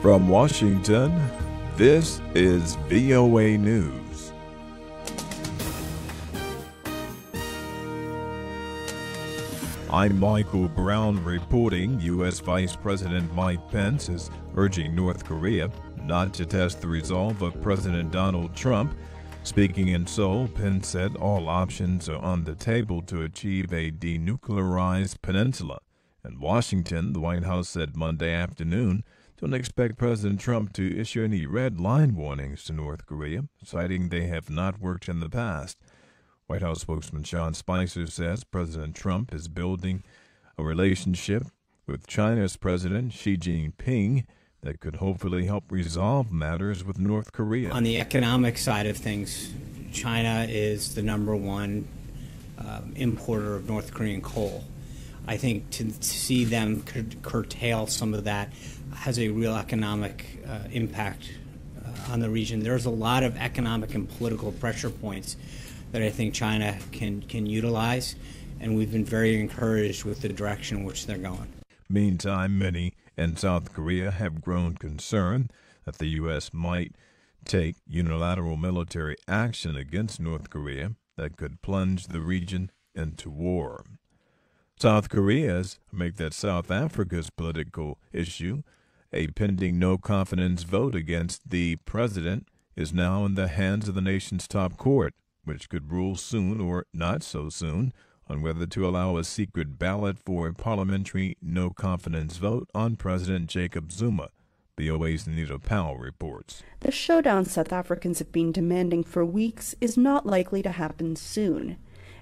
From Washington, this is VOA News. I'm Michael Brown reporting. U.S. Vice President Mike Pence is urging North Korea not to test the resolve of President Donald Trump. Speaking in Seoul, Pence said all options are on the table to achieve a denuclearized peninsula. In Washington, the White House said Monday afternoon, don't expect President Trump to issue any red line warnings to North Korea, citing they have not worked in the past. White House spokesman Sean Spicer says President Trump is building a relationship with China's President Xi Jinping that could hopefully help resolve matters with North Korea. On the economic side of things, China is the number one importer of North Korean coal. I think to see them curtail some of that has a real economic impact on the region. There's a lot of economic and political pressure points that I think China can utilize, and we've been very encouraged with the direction in which they're going. Meantime, many in South Korea have grown concerned that the U.S. might take unilateral military action against North Korea that could plunge the region into war. South Korea's make that South Africa's political issue. A pending no-confidence vote against the president is now in the hands of the nation's top court, which could rule soon or not so soon on whether to allow a secret ballot for a parliamentary no-confidence vote on President Jacob Zuma. VOA's Anita Powell reports. The showdown South Africans have been demanding for weeks is not likely to happen soon,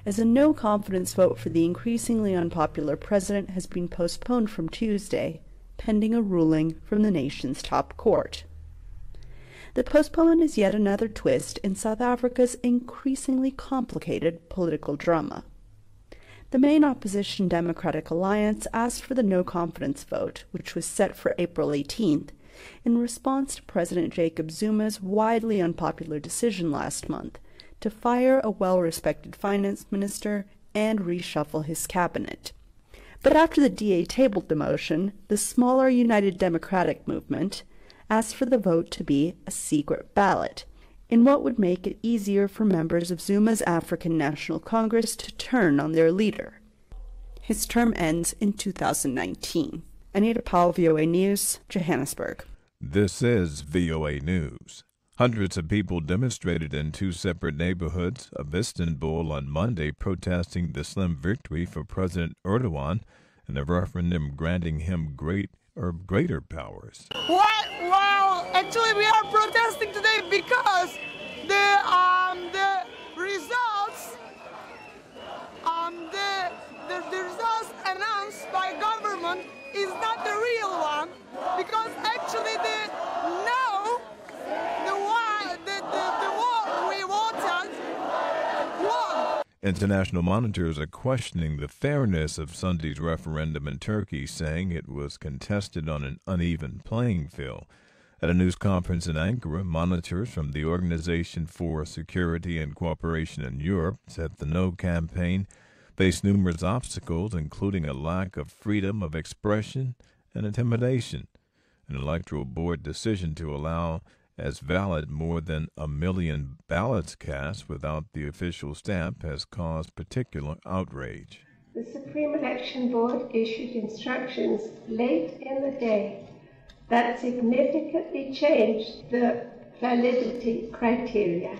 as a no-confidence vote for the increasingly unpopular president has been postponed from Tuesday, pending a ruling from the nation's top court. The postponement is yet another twist in South Africa's increasingly complicated political drama. The main opposition Democratic Alliance asked for the no-confidence vote, which was set for April 18th, in response to President Jacob Zuma's widely unpopular decision last month to fire a well-respected finance minister and reshuffle his cabinet. But after the DA tabled the motion, the smaller United Democratic Movement asked for the vote to be a secret ballot, in what would make it easier for members of Zuma's African National Congress to turn on their leader. His term ends in 2019. Anita Powell, VOA News, Johannesburg. This is VOA News. Hundreds of people demonstrated in two separate neighborhoods of Istanbul on Monday protesting the slim victory for President Erdogan in the referendum granting him greater powers. What? Well, actually we are protesting today because the results the results announced by government is not the real one, because actually the we voted won. International monitors are questioning the fairness of Sunday's referendum in Turkey, saying it was contested on an uneven playing field. At a news conference in Ankara, monitors from the Organization for Security and Cooperation in Europe said the No campaign faced numerous obstacles, including a lack of freedom of expression and intimidation. An electoral board decision to allow as valid more than 1 million ballots cast without the official stamp has caused particular outrage. The Supreme Election Board issued instructions late in the day that significantly changed the validity criteria,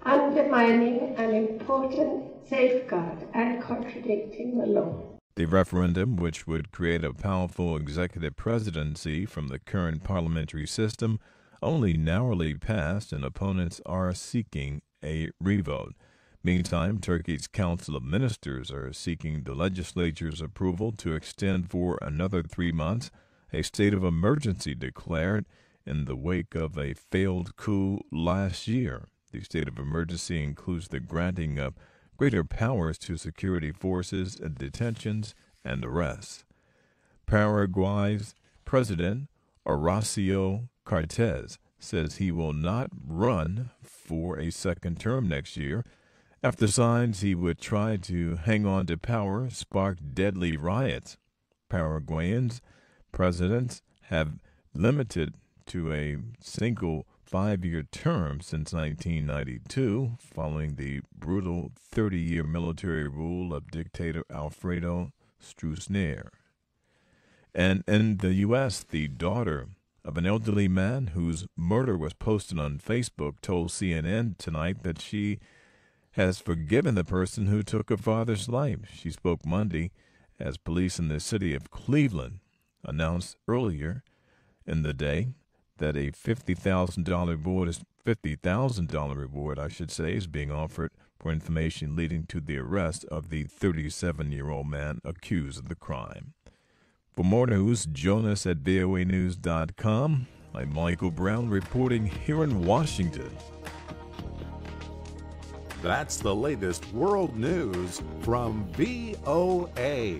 undermining an important safeguard and contradicting the law. The referendum, which would create a powerful executive presidency from the current parliamentary system, only narrowly passed, and opponents are seeking a revote. Meantime, Turkey's Council of Ministers are seeking the legislature's approval to extend for another 3 months a state of emergency declared in the wake of a failed coup last year. The state of emergency includes the granting of greater powers to security forces, detentions, and arrests. Paraguay's President Horacio Cartes says he will not run for a second term next year after signs he would try to hang on to power sparked deadly riots. Paraguayans presidents have limited to a single 5-year term since 1992, following the brutal 30-year military rule of dictator Alfredo Stroessner. And in the U.S., the daughter of an elderly man whose murder was posted on Facebook told CNN tonight that she has forgiven the person who took her father's life. She spoke Monday as police in the city of Cleveland announced earlier in the day that a $50,000 reward, is being offered for information leading to the arrest of the 37-year-old man accused of the crime. For more news, join us at voanews.com. I'm Michael Brown reporting here in Washington. That's the latest world news from VOA.